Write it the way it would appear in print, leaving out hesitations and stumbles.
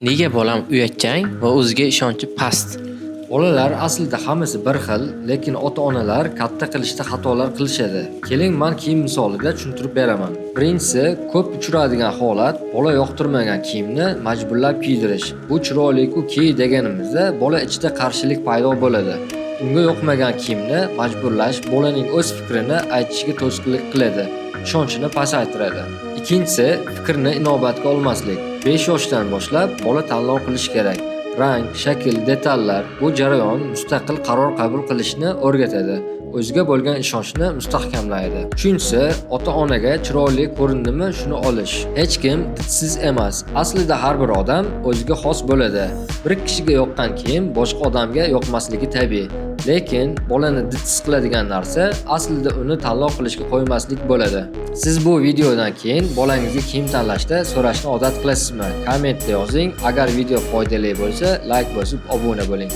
Nega bolam uyatchan va o'ziga ishonchi past? Bolalar aslida hammasi bir xil, lekin ota-onalar katta qilishda xatolar qilishadi. Keling, men kiyim misolida tushuntirib beraman. Birinchisi, ko'p uchraydigan holat bola yoqtirmagan kiyimni majburlab kiydirish. Bu chiroyli-ku kiy deganimizda bola ichida qarshilik paydo bo'ladi. Unga yoqmagan kiyimni majburlash bolaning o'z fikrini aytishiga to'sqinlik qiladi, ishonchini pasaytiradi. Ikkinchisi, fikrni inobatga olmaslik. 5 yoshdan boshlab bola tanlov qilish kerak. Rang, shakl, detallar bu jarayon mustaqil qaror qabul qilishni o'rgatadi. O'ziga bo'lgan ishonchni mustahkamlaydi. Uchinchisi, ota-onaga chiroyli ko'rindimi shuni olish. Hech kim didsiz emas. Aslida har bir odam o'ziga xos bo'ladi. Bir kishiga yoqqan kiyim boshqa odamga yoqmasligi tabiiy. Lekin bolani didsiz qiladigan narsa aslida uni tanlov qilishga qo'ymaslik bo'ladi. Siz bu videodan keyin bolangizga kiyim tanlashda so'rashni odat qilasizmi? Kommentda yozing. Agar video foydali bo'lsa, like bosib obuna bo'ling.